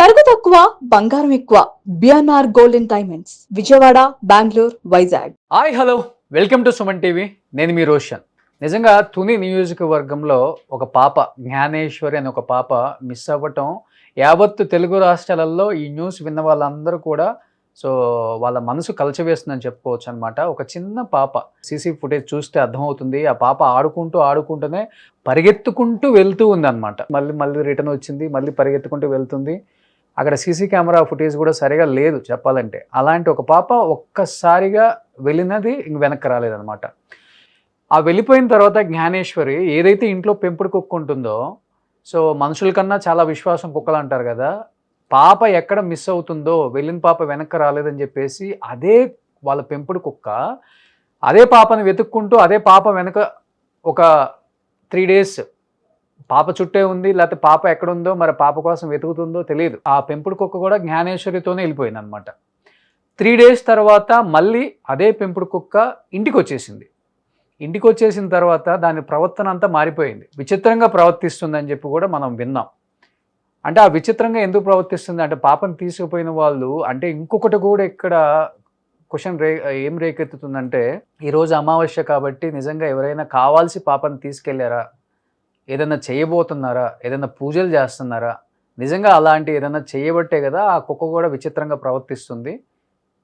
తరుగు తక్కువ బంగారం ఎక్కువ BNR gold and diamonds Vijayawada Bengaluru Vizag. Hi hello welcome to Suman TV. నేను మీ రోషన్. నిజంగా తుని నియోజకవర్గంలో ఒక పాప జ్ఞానేశ్వరి అనే ఒక పాప మిస్ అవ్వటం యావత్తు తెలుగు రాష్ట్రాలలో ఈ న్యూస్ విన్న వాళ్ళందరూ కూడా వాళ్ళ మనసు కలిచివేస్తుందని చెప్పుకోవచ్చు అనమాట. ఒక చిన్న పాప సీసీ ఫుటేజ్ చూస్తే అర్థమవుతుంది. ఆ పాప ఆడుకుంటూనే పరిగెత్తుకుంటూ వెళ్తూ ఉందన్నమాట. మళ్ళీ రిటర్న్ వచ్చింది, మళ్ళీ పరిగెత్తుకుంటూ వెళ్తుంది. అక్కడ సీసీ కెమెరా ఫుటేజ్ కూడా సరిగా లేదు చెప్పాలంటే. అలాంటి ఒక పాప ఒక్కసారిగా వెళ్ళినది ఇంక వెనక్కి రాలేదన్నమాట. ఆ వెళ్ళిపోయిన తర్వాత జ్ఞానేశ్వరి ఏదైతే ఇంట్లో పెంపుడు కుక్క ఉంటుందో, మనుషుల కన్నా చాలా విశ్వాసం కుక్కలు అంటారు కదా, పాప ఎక్కడ మిస్ అవుతుందో, వెళ్ళిన పాప వెనక్కి రాలేదని చెప్పేసి అదే వాళ్ళ పెంపుడు కుక్క అదే పాపను వెతుక్కుంటూ అదే పాప వెనక ఒక 3 days పాప చుట్టే ఉంది. లేకపోతే పాప ఎక్కడుందో మరి పాప కోసం వెతుకుతుందో తెలియదు. ఆ పెంపుడు కుక్క కూడా జ్ఞానేశ్వరితోనే వెళ్ళిపోయింది అనమాట. 3 days తర్వాత మళ్ళీ అదే పెంపుడు కుక్క ఇంటికి వచ్చేసిన తర్వాత దాని ప్రవర్తన అంతా మారిపోయింది. విచిత్రంగా ప్రవర్తిస్తుందని చెప్పి కూడా మనం విన్నాం. అంటే ఆ విచిత్రంగా ఎందుకు ప్రవర్తిస్తుంది అంటే, పాపను తీసుకుపోయిన వాళ్ళు అంటే ఇంకొకటి కూడా ఇక్కడ క్వశ్చన్ ఏం రేకెత్తుతుందంటే, ఈరోజు అమావాస్య కాబట్టి నిజంగా ఎవరైనా కావాల్సి పాపను తీసుకెళ్లారా, ఏదైనా చేయబోతున్నారా, ఏదైనా పూజలు చేస్తున్నారా, నిజంగా అలాంటి ఏదైనా చేయబట్టే కదా ఆ కుక్క కూడా విచిత్రంగా ప్రవర్తిస్తుంది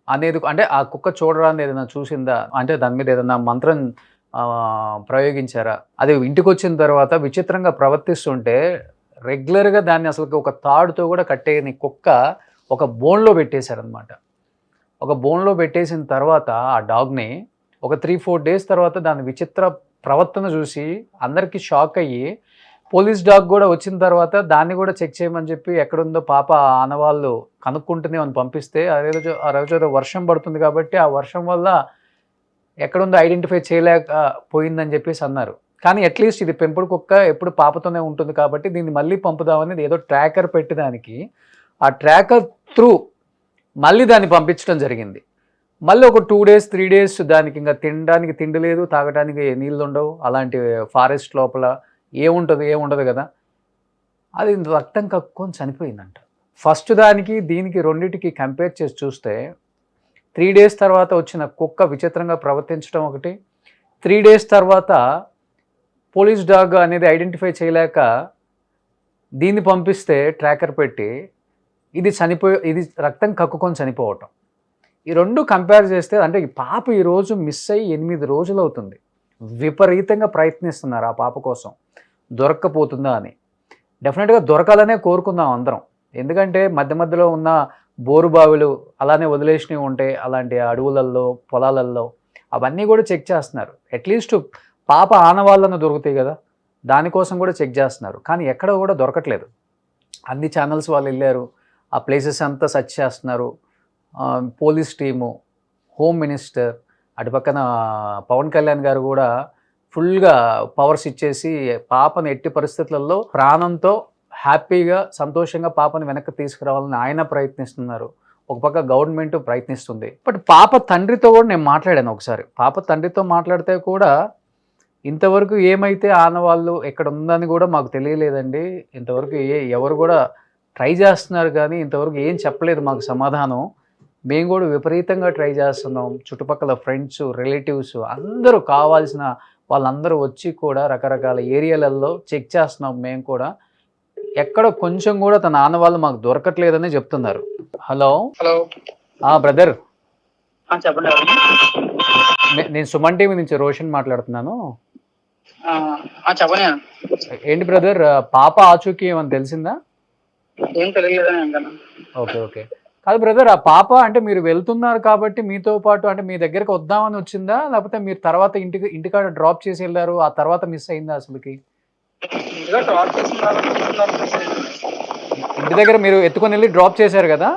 అనేది. అంటే ఆ కుక్క చూడరాని ఏదైనా చూసిందా, అంటే దాని మీద ఏదైనా మంత్రం ప్రయోగించారా, అది ఇంటికి వచ్చిన తర్వాత విచిత్రంగా ప్రవర్తిస్తుంటే రెగ్యులర్గా దాన్ని అసలు ఒక తాడుతో కూడా కట్టేయని కుక్క ఒక బోన్లో పెట్టేశారనమాట. ఒక బోన్లో పెట్టేసిన తర్వాత ఆ డాగ్ని ఒక 3-4 days తర్వాత దాని విచిత్ర ప్రవర్తన చూసి అందరికీ షాక్ అయ్యి పోలీస్ డాగ్ కూడా వచ్చిన తర్వాత దాన్ని కూడా చెక్ చేయమని చెప్పి ఎక్కడుందో పాప ఆనవాళ్ళు కనుక్కుంటుంది అని పంపిస్తే, ఆ రోజు వర్షం పడుతుంది కాబట్టి ఆ వర్షం వల్ల ఎక్కడుందో ఐడెంటిఫై చేయలేకపోయిందని చెప్పేసి అన్నారు. కానీ అట్లీస్ట్ ఇది పెంపుడు కుక్క ఎప్పుడు పాపతోనే ఉంటుంది కాబట్టి దీన్ని మళ్ళీ పంపుదామని ఏదో ట్రాకర్ పెట్టడానికి ఆ ట్రాకర్ త్రూ మళ్ళీ దాన్ని పంపించడం జరిగింది. మళ్ళీ ఒక 2 days 3 days దానికి ఇంకా తినడానికి తిండి లేదు, తాగడానికి నీళ్ళు ఉండవు. అలాంటి ఫారెస్ట్ లోపల ఏముండదు కదా. అది రక్తం కక్కుకొని చనిపోయిందంట. ఫస్ట్ దానికి దీనికి రెండింటికి కంపేర్ చేసి చూస్తే 3 days తర్వాత వచ్చిన కుక్క విచిత్రంగా ప్రవర్తించడం ఒకటి, 3 days తర్వాత పోలీస్ డాగ్ అనేది ఐడెంటిఫై చేయలేక దీన్ని పంపిస్తే ట్రాకర్ పెట్టి ఇది రక్తం కక్కుకొని చనిపోవటం. ఈ రెండు కంపేర్ చేస్తే అంటే ఈ పాప ఈరోజు మిస్ అయ్యి 8 రోజులు అవుతుంది. విపరీతంగా ప్రయత్నిస్తున్నారు ఆ పాప కోసం, దొరక్కపోతుందా అని. డెఫినెట్గా దొరకాలనే కోరుకుందాం అందరం. ఎందుకంటే మధ్యలో ఉన్న బోరుబావులు అలానే వదిలేసినవి ఉంటాయి, అలాంటి అడవులల్లో పొలాలల్లో అవన్నీ కూడా చెక్ చేస్తున్నారు. అట్లీస్ట్ పాప ఆనవాళ్ళను దొరుకుతాయి కదా, దానికోసం కూడా చెక్ చేస్తున్నారు. కానీ ఎక్కడ కూడా దొరకట్లేదు. అన్ని ఛానల్స్ వాళ్ళు వెళ్ళారు, ఆ ప్లేసెస్ అంతా సెర్చ్ చేస్తున్నారు. పోలీస్ టీము, హోమ్ మినిస్టర్, అటు పక్కన పవన్ కళ్యాణ్ గారు కూడా ఫుల్గా పవర్స్ ఇచ్చేసి పాపను ఎట్టి పరిస్థితులలో ప్రాణంతో హ్యాపీగా సంతోషంగా పాపను వెనక్కి తీసుకురావాలని ఆయన ప్రయత్నిస్తున్నారు. ఒక పక్క గవర్నమెంట్ ప్రయత్నిస్తుంది. బట్ పాప తండ్రితో కూడా నేను మాట్లాడాను ఒకసారి. పాప తండ్రితో మాట్లాడితే కూడా ఇంతవరకు ఏమైతే ఆనవాళ్ళు ఎక్కడ ఉందని కూడా మాకు తెలియలేదండి. ఇంతవరకు ఎవరు కూడా ట్రై చేస్తున్నారు కానీ ఇంతవరకు ఏం చెప్పలేదు మాకు సమాధానం. మేము కూడా విపరీతంగా ట్రై చేస్తున్నాం. చుట్టుపక్కల ఫ్రెండ్స్, రిలేటివ్స్ అందరూ కావాల్సిన వాళ్ళందరూ వచ్చి కూడా రకరకాల ఏరియాలలో చెక్ చేస్తున్నాం. మేము కూడా ఎక్కడ కొంచెం కూడా తన ఆనవాళ్ళు మాకు దొరకట్లేదని చెప్తున్నారు. హలో బ్రదర్, చెప్పండి. నేను సుమన్ టీవీ నుంచి రోషన్ మాట్లాడుతున్నాను. చెప్పండి. ఏంటి బ్రదర్, పాప ఆచూకీ ఏమని తెలిసిందా? ఏం తెలియలేదని. ఓకే. కాదు బ్రదర్, ఆ పాప అంటే మీరు వెళ్తున్నారు కాబట్టి మీతో పాటు అంటే మీ దగ్గరకు వద్దామని వచ్చిందా, లేకపోతే మీరు తర్వాత ఇంటికాడ డ్రాప్ చేసి వెళ్ళారు, ఆ తర్వాత మిస్ అయిందా అసలుకి? ఇంటి దగ్గర మీరు ఎత్తుకొని వెళ్ళి డ్రాప్ చేశారు కదా?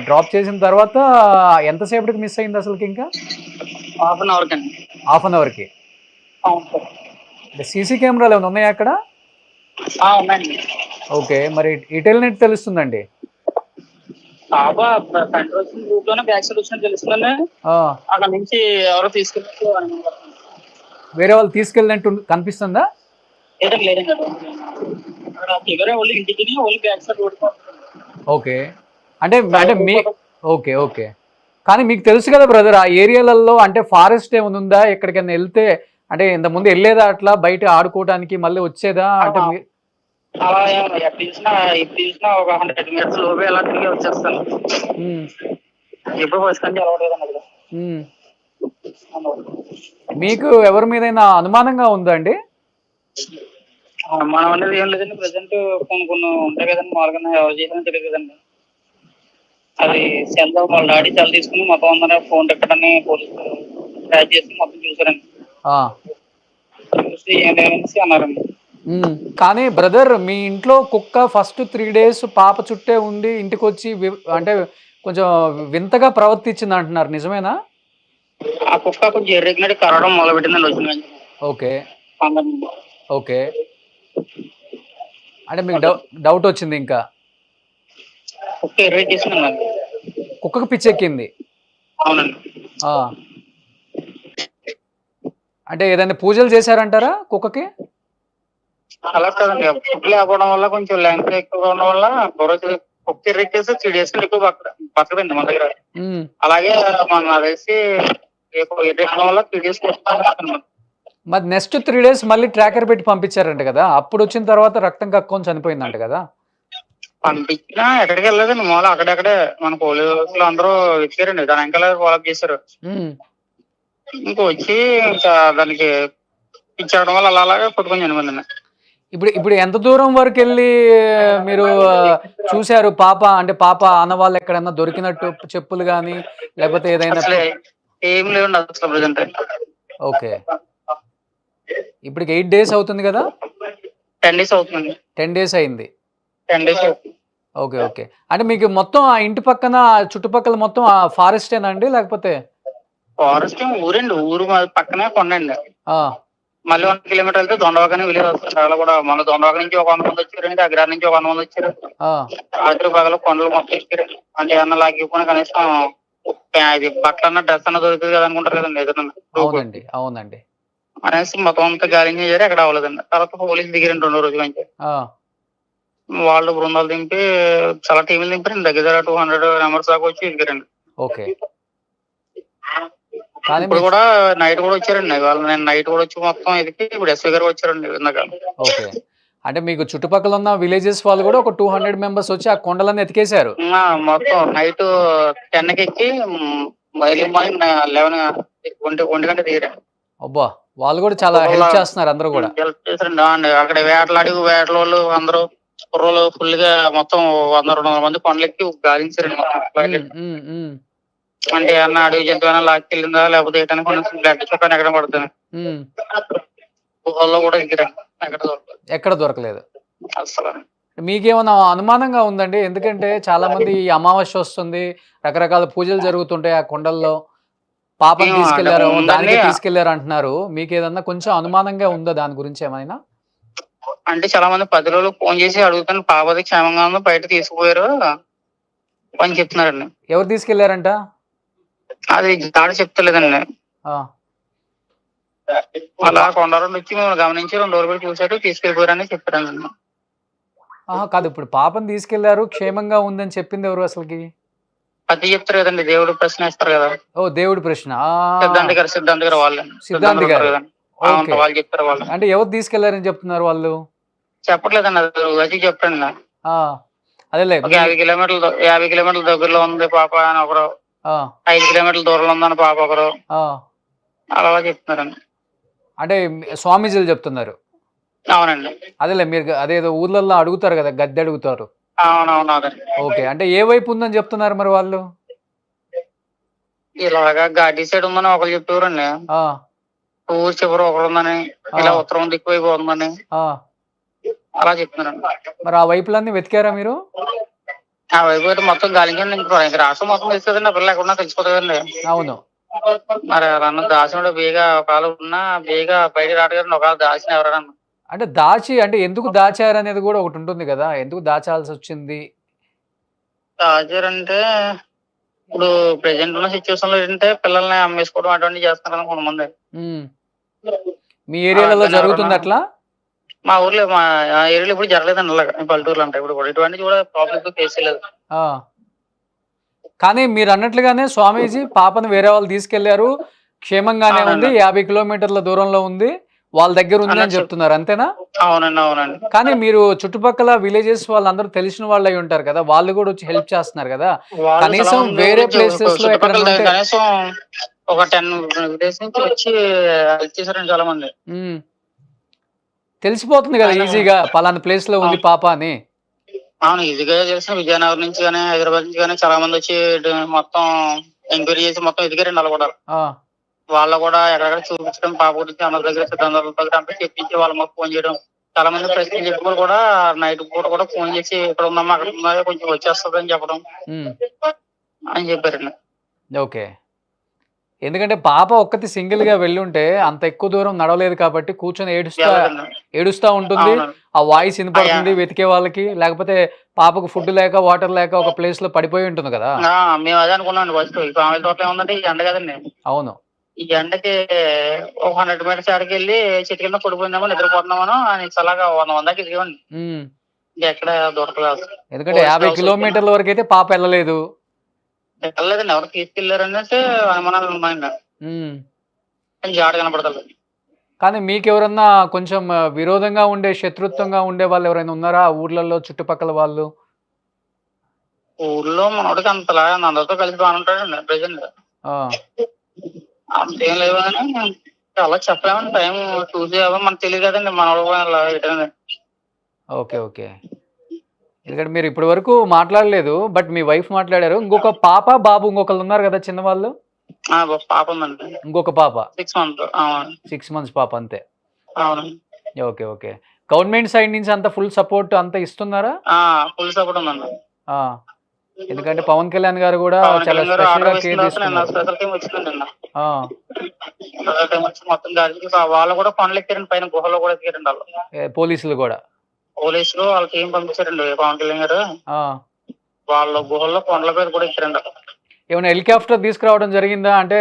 డ్రాప్ చేసిన తర్వాత ఎంతసేపటికి మిస్ అయింది అసలుకి? ఇంకా హాఫ్ అన్ అవర్కి. సీసీ కెమెరాలు ఏమైనా ఉన్నాయా అక్కడ? ఓకే, మరి ఇటు వెళ్ళినట్టు తెలుస్తుందండి. అక్కడ నుంచి ఎవరో తీసుకెళ్ళి వేరే వాళ్ళు తీసుకెళ్ళినట్టు కనిపిస్తుందా? అక్కడ ఫిగర్ వాళ్ళు ఇంటికి వాళ్ళు బ్యాక్ సైడ్ ఓడిపోతుంది. ఓకే. అంటే అంటే మీ ఓకే. ఓకే. కానీ మీకు తెలుసు కదా బ్రదర్, ఆ ఏరియాలలో అంటే ఫారెస్ట్ ఏమైనా ఉందా? ఎక్కడికైనా వెళ్తే అంటే ఇంతకుముందు వెళ్ళేదా అట్లా బయట ఆడుకోవడానికి, మళ్ళీ వచ్చేదా? అంటే అలా ఎక్కడ చూసినా ఇప్పుడు చూసినా ఒక 100 మీటర్స్ లోపే అలా తిరిగి వచ్చేస్తాను. ఎప్పుడు ఫస్ట్ నుంచి అలవాటు అక్కడ. మీకు ఎవరి మీదైనా అనుమానంగా ఉందా అండి? మనం అనేది ఏం లేదండి. ప్రజెంట్ కొన్ని ఉంటాయి కదండి, మామూలుగా ఎవరు చేసినా తెలియదు కదండి. అది సెల్ వాళ్ళ డాడీ సెల్ తీసుకుని మొత్తం అందరూ ఫోన్ ఎక్కడని పోలీసులు ట్రాక్ చేసి మొత్తం చూసారండి. చూసి ఏమేసి అన్నారండి. కానీ బ్రదర్, మీ ఇంట్లో కుక్క ఫస్ట్ 3 days పాప చుట్టే ఉండి ఇంటికి వచ్చి అంటే కొంచెం వింతగా ప్రవర్తించింది అంటున్నారు, నిజమేనా? ఆ కుక్క కొంచెం ఎర్రెగ్గినట్టు కరవడం మొదలు పెట్టిందండి వచ్చిన. ఓకే. ఓకే. అంటే మీకు డౌట్ వచ్చింది ఇంకా? కుక్క ఎర్రెక్కేసిందండి. కుక్కకు పిచ్చెక్కింది. అవునండి. అంటే ఏదైనా పూజలు చేశారంటారా కుక్కకి? అలా కాదండి, ఫుడ్ లేకపోవడం వల్ల కొంచెం లెంగ్త్ ఎక్కువగా ఉండడం వల్ల కుక్క ఎర్రెక్కేసి 3 days ఎక్కువ బతకదండి మన దగ్గర. అలాగే మనం అదేసి ఎర్రెక్కడం వల్ల 3 days మరి నెక్స్ట్ 3 days మళ్ళీ ట్రాకర్ పెట్టి పంపించారంట కదా, అప్పుడు వచ్చిన తర్వాత రక్తం కక్కుని చనిపోయిందంట కదా? పంపించినా ఎక్కడికి వెళ్ళలేదండి, మామూలు అక్కడెక్కడే మన పోలీసులు అందరూ వెతికారండి, దాని వెనకాల ఫాలోఅప్ చేశారు. ఇంకా వచ్చి ఇంకా దానికి ఇచ్చేయడం వల్ల అలాగా కొట్టుకొని చనిపోయిందండి. ఇప్పుడు ఎంత దూరం వరకు వెళ్ళి మీరు చూశారు పాప? అంటే పాప ఆనవాళ్ళు ఎక్కడన్నా దొరికినట్టు చెప్పులు గానీ లేకపోతే ఏదైనా? ఏం లేవండి అసలు ప్రజెంట్. ఓకే. ఇప్పటికి 8 days అవుతుంది కదా? 10 days అవుతుంది. 10 days అయింది. 10 days అవుతుంది. ఓకే. ఓకే. అంటే మీకు మొత్తం ఆ ఇంటి పక్కన చుట్టుపక్కల మొత్తం ఆ ఫారెస్టేనా అండి లేకపోతే? ఫారెస్ట్ ఊరండి, ఊరు పక్కనే కొండండి. మళ్ళీ 1 kilometer వెళ్తే దొండవాకని విలేజ్ వస్తుంది. అలా కూడా మన దొండవాక నుంచి ఒక 100 మంది వచ్చారండి, అగ్రహారం నుంచి ఒక 100 మంది వచ్చారు. రాత్రి పగలు కొండలు మొత్తం ఎక్కారు. అంటే ఏమన్నా లాగిపోయినా కనీసం ఇది బట్టలన్నా డ్రెస్ అన్న దొరుకుతుంది కదా అనుకుంటారు కదండి ఏదన్నా. అవునండి. అవునండి. అనేసి మొత్తం అంతా గాలింగ్ చేశారు, ఎక్కడ అవ్వలేదండి. తర్వాత పోలీసులు దిగారండి 2 రోజుల నుంచి. వాళ్ళు బృందాలు దింపి చాలా టీంలు దింపారండి, దగ్గర 200 members దాకా వచ్చి దిగారండి. ఓకే. ఇప్పుడు కూడా నైట్ కూడా వచ్చారండి, వాళ్ళు నేను నైట్ కూడా వచ్చి మొత్తం ఎదికి ఇప్పుడు ఎస్ఐ గారు వచ్చారండి ఇందాక. ఓకే. అంటే మీకు చుట్టుపక్కల ఉన్న విలేజెస్ వాళ్ళు కూడా ఒక 200 members వచ్చి ఆ కొండలన్నీ ఎతికేశారు? మొత్తం నైట్ 10కి ఎక్కి మార్నింగ్ 11 గంట దిగారు. అబ్బా, వాళ్ళు కూడా చాలా హెల్ప్ చేస్తున్నారు, అందరూ కూడా హెల్ప్ చేశారండి. అక్కడ వేటల వాళ్ళు అందరూ కుర్రోళ్ళు ఫుల్ గా మొత్తం 100-200 మంది కొండలెక్కి గాలించారండి మొత్తం. అంటే ఏమన్నా అడవి జంతువు లాక్కెళ్ళిందా లేకపోతే ఏంటని బ్లడ్ చెప్పని ఎక్కడ పడుతుంది. గుహల్లో కూడా ఎక్కడ దొరకలేదు అసలు. మీకేమైనా అనుమానంగా ఉందండి? ఎందుకంటే చాలా మంది ఈ అమావాస్య వస్తుంది, రకరకాల పూజలు జరుగుతుంటాయి ఆ కొండల్లో, పాపం తీసుకెళ్లారు, దానికి తీసుకెళ్లారు అంటున్నారు. మీకు ఏదన్నా కొంచెం అనుమానంగా ఉందా దాని గురించి ఏమైనా? అంటే చాలా మంది 10 రోజులు ఫోన్ చేసి అడుగుతాను, పాపది క్షేమంగా ఉందో బయట తీసుకుపోయారు అని చెప్తున్నారండి. ఎవరు తీసుకెళ్లారంట? అది దాడి చెప్తలేదండి. అలా కొండలు వచ్చి మేము గమనించి 2 రోజులు పెట్టి చూసారు, తీసుకెళ్ళిపోయారని చెప్పారండి. కాదు, ఇప్పుడు పాపని తీసుకెళ్లారు, క్షేమంగా ఉందని చెప్పింది ఎవరు అసలుకి? అది చెప్తారు కదండి, దేవుడు ప్రశ్న ఇస్తారు కదా. దేవుడి ప్రశ్న. సిద్ధాంత్ గారు వాళ్ళు. సిద్ధాంత్ గారు వాళ్ళు చెప్తారు. వాళ్ళు అంటే ఎవరు తీసుకెళ్లారని చెప్తున్నారు వాళ్ళు? చెప్పట్లేదండి, అది చెప్పండి. అదేలే, 50 కిలోమీటర్ల దగ్గరలో ఉంది పాప అని ఒకరు, 5 కిలోమీటర్ల దూరంలో ఉందని పాప ఒకరు, అలా చెప్తున్నారండి. అంటే స్వామీజీలు చెప్తున్నారు. అవునండి. అదేలే, మీరు అదేదో ఊర్లలో అడుగుతారు కదా, గద్దె అడుగుతారు. అవునవును. ఓకే. అంటే ఏ వైపు ఉందని చెప్తున్నారు మరి వాళ్ళు? ఇలాగా ఘాటీ సైడ్ ఉందని ఒకరు చెప్పేవారండి, ఊరు చివరి ఒకరు ఉందని, ఇలా ఉత్తరం దిక్కు వైపు ఉందని అలా చెప్తున్నారండి. మరి ఆ వైపులన్నీ వెతికారా మీరు? ఆ వైపు అయితే మొత్తం గాలించండి, ఇంకా రాష్ట్రం మొత్తం తెలుస్తుందండి, పిల్లలు ఎక్కడున్నా తెలిసిపోతుందండి. అవును. మరి అన్న దాసిన బేగా ఒకవేళ ఉన్నా బేగా బయట రావడం, ఒకవేళ దాచిన ఎవరన్నా అంటే దాచి, అంటే ఎందుకు దాచారు అనేది కూడా ఒకటి ఉంటుంది కదా, ఎందుకు దాచాల్సి వచ్చింది? దాచారంటే ఇప్పుడు ప్రెసెంట్ ఉన్న సిచ్యువేషన్ లో ఏంటంటే పిల్లల్ని అమ్మేసుకోవడం అటువంటి చేస్తున్నారు కొంతమంది. మీ ఏరియాలో జరుగుతుంది అట్లా? మా ఊర్లో మా ఏరియాలో ఇప్పుడు జరగలేదండి అలాగా పల్లెటూర్లు అంటే ఇప్పుడు కూడా ఇటువంటి కూడా ప్రాబ్లమ్ ఫేస్ చేయలేదు. కానీ మీరు అన్నట్లుగానే స్వామీజీ పాపను వేరే వాళ్ళు తీసుకెళ్లారు, క్షేమంగానే ఉంది, 50 కిలోమీటర్ల దూరంలో ఉంది, వాళ్ళ దగ్గర ఉంది అని చెప్తున్నారు, అంతేనా? అవునండి, అవునండి. కానీ మీరు చుట్టుపక్కల విలేజెస్ వాళ్ళందరూ తెలిసిన వాళ్ళు అయి ఉంటారు కదా, వాళ్ళు కూడా వచ్చి హెల్ప్ చేస్తున్నారు కదా, కనీసం వేరే ప్లేసెస్ లో ఎక్కడ కనీసం ఒక 10 విలేజ్ నుంచి వచ్చి హెల్ప్ చేశారండి చాలా మంది. తెలిసిపోతుంది కదా ఈజీగా పలానా ప్లేస్ లో ఉంది పాప అని. అవును, ఈజీగా తెలిసిన విజయనగరం నుంచి కానీ హైదరాబాద్ నుంచి కానీ చాలా మంది వచ్చి మొత్తం ఎంక్వైరీ చేసి మొత్తం ఎదిగారండి వాళ్ళు కూడా. వాళ్ళు కూడా ఎక్కడెక్కడ చూపించడం పాప గురించి అందరి దగ్గర సిద్ధాంతాల దగ్గర అంటే చెప్పించి వాళ్ళ మాకు ఫోన్ చేయడం, చాలా మంది ప్రశ్నలు చెప్పుకొని కూడా నైట్ పూట కూడా ఫోన్ చేసి ఇక్కడ ఉందమ్మా అక్కడ ఉందా కొంచెం వచ్చేస్తుంది అని చెప్పడం అని చెప్పారండి. ఓకే, ఎందుకంటే పాప ఒక్కటి సింగిల్ గా వెళ్ళుంటే అంత ఎక్కువ దూరం నడవలేదు కాబట్టి కూర్చొని ఏడుస్తా ఉంటుంది, ఆ వాయిస్ వినపడుతుంది వెతికే వాళ్ళకి, లేకపోతే పాపకు ఫుడ్ లేక వాటర్ లేక ఒక ప్లేస్ లో పడిపోయి ఉంటుంది కదా. మేము అదే అనుకున్నాం ఫస్ట్, ఈ పాముల తోట ఏముందంటే ఈ ఎండ కదండి. అవును, ఈ ఎండకి ఒక 100 మీటర్స్ ఆడికి వెళ్ళి చెట్టు కింద పడిపోయిందామో నిద్రపోతున్నామనో అని అలాగా 100 దాకా ఎదిగేవాడిని. ఎక్కడ దొరకలేదు, ఎందుకంటే 50 కిలోమీటర్ల వరకు అయితే పాప వెళ్ళలేదు. వెళ్ళలేదండి, ఎవరు తీసుకెళ్లారనేసి అనుమానాలు ఉన్నాయండి, జాడ కనపడతారు. కానీ మీకెవరన్నా కొంచెం విరోధంగా ఉండే, శత్రుత్వంగా ఉండే వాళ్ళు ఎవరైనా ఉన్నారా ఊర్లలో చుట్టుపక్కల వాళ్ళు? ఊర్లో మనోడికి అంతలా అందరితో కలిసి బాగా ఉంటాడండి ప్రజెంట్, అంతేం లేవు కానీ అలా చెప్పలేమండి. టైం చూసి మనకు తెలియదు కదండి మనోడు. ఓకే ఓకే, ఎందుకంటే మీరు ఇప్పటి వరకు మాట్లాడలేదు, బట్ మీ వైఫ్ మాట్లాడారు. ఇంకొక పాప బాబు ఇంకొకరు ఉన్నారు కదా చిన్న వాళ్ళు? పాప ఉందండి, ఇంకొక పాప 6 months పాప అంతే. అవునండి. ఓకే ఓకే, గవర్నమెంట్ సైడ్ నుంచి అంత ఫుల్ సపోర్ట్ అంత ఇస్తున్నారా? ఫుల్ సపోర్ట్ ఉందండి. ఎందుకంటే పవన్ కళ్యాణ్ గారు కూడా చాలా స్పెషల్ గా కేర్ తీసుకున్నారు. మొత్తం వాళ్ళు కూడా కొండలు ఎక్కారండి, పైన గుహలో కూడా ఎక్కారండి వాళ్ళు. పోలీసులు వాళ్ళ టీం పంపించారండి పవన్ కళ్యాణ్ గారు, వాళ్ళ గుహల్లో కొండల మీద కూడా ఎక్కారండి. ఏమైనా హెలికాప్టర్ తీసుకురావడం జరిగిందా? అంటే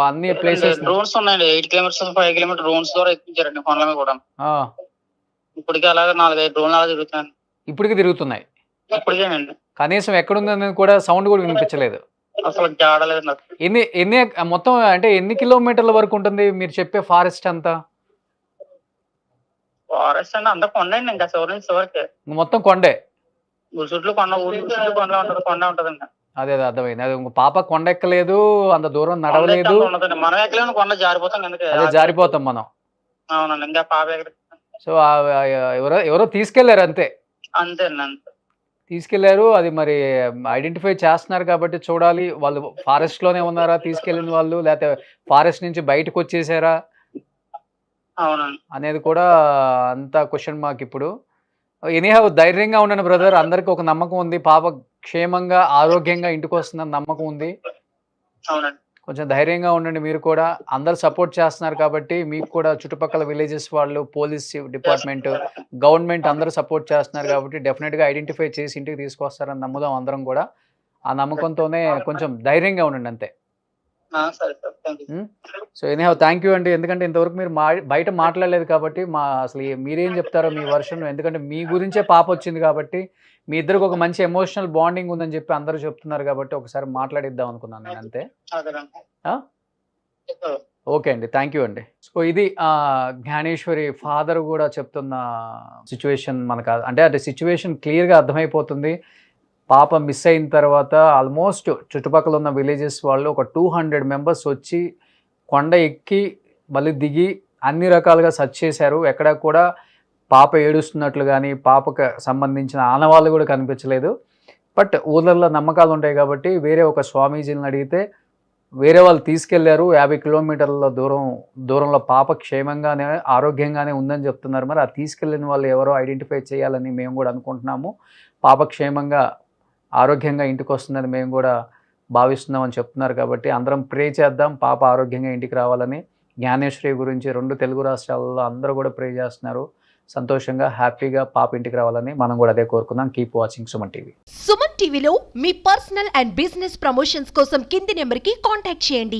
అన్ని ప్లేసెస్ డ్రోన్స్ ఉన్నాయండి, 8 కిలోమీటర్స్ 5 కిలోమీటర్ డ్రోన్స్ ద్వారా ఎక్కించారండి కొండల మీద కూడా. ఇప్పటికీ అలాగే 4-5 డ్రోన్లు అలా తిరుగుతున్నాయి. ఇప్పటికి తిరుగుతున్నాయి? ఇప్పటికేనండి. కనీసం ఎక్కడుందని కూడా సౌండ్ కూడా వినిపించలేదు అసలు, జాడలేదు. ఎన్ని మొత్తం అంటే ఎన్ని కిలోమీటర్ల వరకు ఉంటుంది మీరు చెప్పే ఫారెస్ట్ అంతా? ఫారెస్ట్ అంటే అంతా కొండండి, ఇంకా చివరి నుంచి చివరికి మొత్తం కొండే. చుట్టూ కొండ, ఊరి చుట్టూ కొండ ఉంటదండి. అదే అర్థమైంది. అదే పాప కొండ ఎక్కలేదు, అంత దూరం నడవలేదు. మనం ఎక్కలేని కొండ జారిపోతాం, అదే జారిపోతాం మనం. అవునండి, ఇంకా పాప సో ఎవరో తీసుకెళ్లారు అంతే. అంతేనండి, తీసుకెళ్లారు. అది మరి ఐడెంటిఫై చేస్తున్నారు కాబట్టి చూడాలి, వాళ్ళు ఫారెస్ట్ లోనే ఉన్నారా తీసుకెళ్లిన వాళ్ళు, లేకపోతే ఫారెస్ట్ నుంచి బయటకు వచ్చేసారా అనేది కూడా అంత క్వశ్చన్ మార్క్ ఇప్పుడు. ఎనీహౌ ధైర్యంగా ఉండండి బ్రదర్, అందరికి ఒక నమ్మకం ఉంది, పాప క్షేమంగా ఆరోగ్యంగా ఇంటికి వస్తుందని నమ్మకం ఉంది. కొంచెం ధైర్యంగా ఉండండి మీరు కూడా, అందరు సపోర్ట్ చేస్తున్నారు కాబట్టి మీకు కూడా చుట్టుపక్కల విలేజెస్ వాళ్ళు, పోలీస్ డిపార్ట్మెంట్, గవర్నమెంట్ అందరూ సపోర్ట్ చేస్తున్నారు కాబట్టి డెఫినెట్గా ఐడెంటిఫై చేసి ఇంటికి తీసుకొస్తారని నమ్ముదాం అందరం కూడా. ఆ నమ్మకంతోనే కొంచెం ధైర్యంగా ఉండండి అంతే. సో ఎనీహౌ థ్యాంక్ యూ అండి, ఎందుకంటే ఇంతవరకు మీరు బయట మాట్లాడలేదు కాబట్టి అసలు మీరేం చెప్తారో మీ వర్షన్, ఎందుకంటే మీ గురించే పాప వచ్చింది కాబట్టి మీ ఇద్దరికి ఒక మంచి ఎమోషనల్ బాండింగ్ ఉందని చెప్పి అందరూ చెప్తున్నారు కాబట్టి ఒకసారి మాట్లాడిద్దాం అనుకున్నాను నేను అంతే. ఓకే అండి, థ్యాంక్ యూ అండి. సో ఇది జ్ఞానేశ్వరి ఫాదర్ కూడా చెప్తున్న సిచ్యువేషన్ మనకు, అంటే సిచ్యువేషన్ క్లియర్గా అర్థమైపోతుంది. పాప మిస్ అయిన తర్వాత ఆల్మోస్ట్ చుట్టుపక్కల ఉన్న విలేజెస్ వాళ్ళు ఒక 200 మెంబర్స్ వచ్చి కొండ ఎక్కి మళ్ళీ దిగి అన్ని రకాలుగా సర్చ్ చేశారు. ఎక్కడ కూడా పాప ఏడుస్తున్నట్లు కానీ పాపకు సంబంధించిన ఆనవాళ్ళు కూడా కనిపించలేదు. బట్ ఊళ్ళల్లో నమ్మకాలు ఉంటాయి కాబట్టి వేరే ఒక స్వామీజీని అడిగితే వేరే వాళ్ళు తీసుకెళ్లారు. 50 కిలోమీటర్ల దూరంలో పాప క్షేమంగానే ఆరోగ్యంగానే ఉందని చెప్తున్నారు. మరి ఆ తీసుకెళ్లిన వాళ్ళు ఎవరో ఐడెంటిఫై చేయాలని మేము కూడా అనుకుంటున్నాము. పాప క్షేమంగా ఆరోగ్యంగా ఇంటికి వస్తుందని మేము కూడా భావిస్తున్నామని చెప్తున్నారు కాబట్టి అందరం ప్రే చేద్దాం పాప ఆరోగ్యంగా ఇంటికి రావాలని. జ్ఞానేశ్వరి గురించి 2 తెలుగు రాష్ట్రాలలో అందరూ కూడా ప్రే చేస్తున్నారు. సంతోషంగా హ్యాపీగా పాప ఇంటికి రావాలని మనం కూడా అదే కోరుకుందాం. Keep watching Suman TV. Suman టీవీలో మీ పర్సనల్ అండ్ బిజినెస్ ప్రమోషన్స్ కోసం కింది నెంబర్కి కాంటాక్ట్ చేయండి.